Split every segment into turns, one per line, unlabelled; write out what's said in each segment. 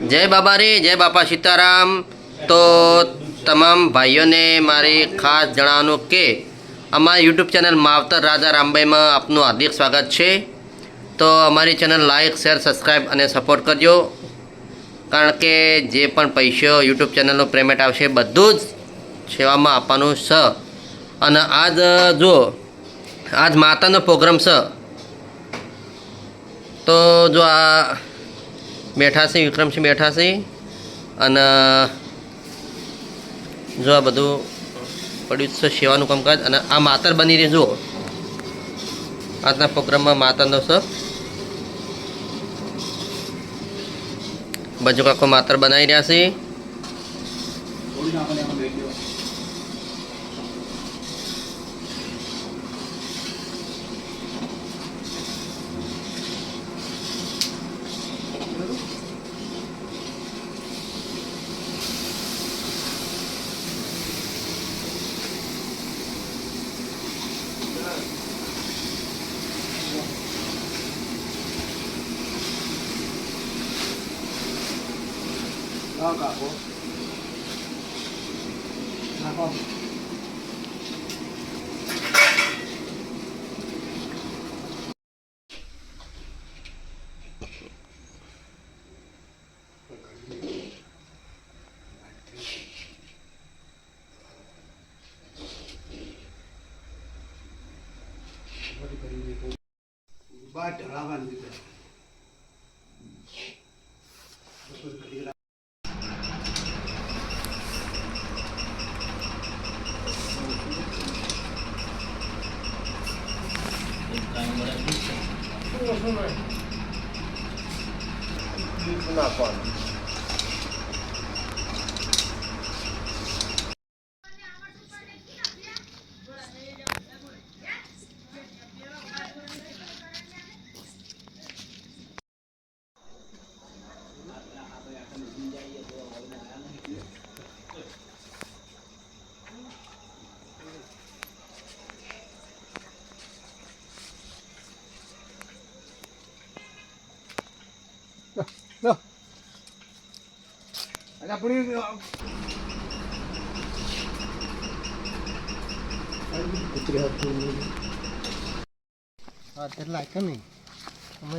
जय बाबा रे, जय बापा सीताराम। तो तमाम भाइयों ने मारी खास जणावવાનું કે અમારી યુટ્યુબ ચેનલ માવતર રાજા રામભાઈમાં આપનું હાર્દિક સ્વાગત છે। તો અમારી ચેનલ લાઇક શેર સબસ્ક્રાઈબ અને સપોર્ટ કરજો, કારણ કે જે પણ પૈસો યુટ્યુબ ચેનલનું પેમેન્ટ આવશે બધું જ સેવામાં આપવાનું છે। અને આજ જો આજ માતાનો પ્રોગ્રામ છે, તો જો આ બેઠા છે વિક્રમસિંહ બેઠા છે, અને જો આ બધું પડ્યું છે સેવાનું કામકાજ। અને આ માતર બની રહી, જુઓ આજના પ્રોગ્રામમાં માતરનો છે। બાજુ કાકો માતર બનાવી રહ્યા છે।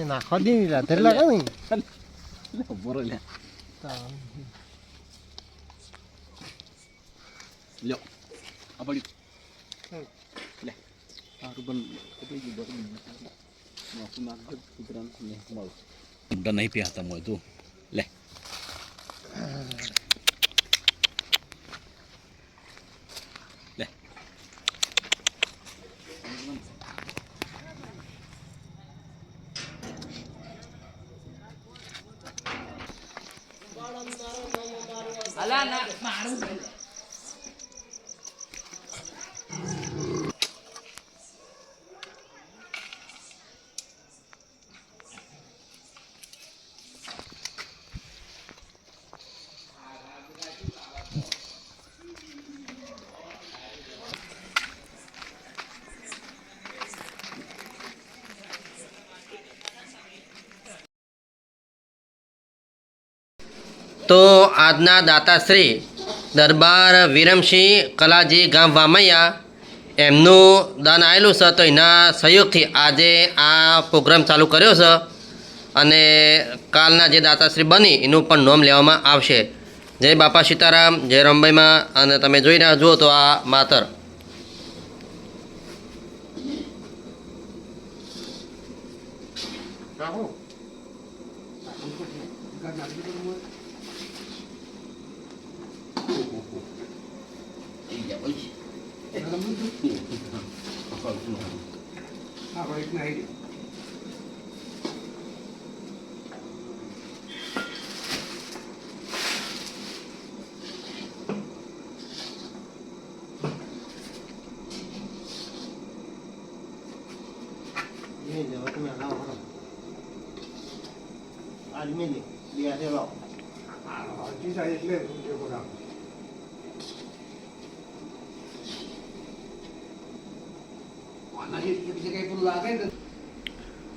નાખવા દે બરો લે લ્યો આ પડી લે આ રૂબન કેટલી જી બરો નાખું નાખ કુતરાન ને મળો ઊંડા નહીં પીતા મોય તું લે લે અલા ના મારું तो आजना दाताश्री दरबार वीरमसिंह कलाजी गाम वामैया एमनु दान आवेलू है। तो एना सहयोग थी आजे आ प्रोग्राम चालू कर्यो छे, अने कालना जे दाताश्री बनी एनु पण नोम लेवामां आवशे। जय बापा सीताराम, जय रामभाई मां। अने तमे जोई रह्या छो तो आ मातर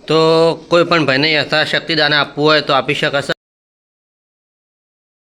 तो कोईपण भाईने यथाशक्ति दान आपवुं होय तो आपी शकाशे।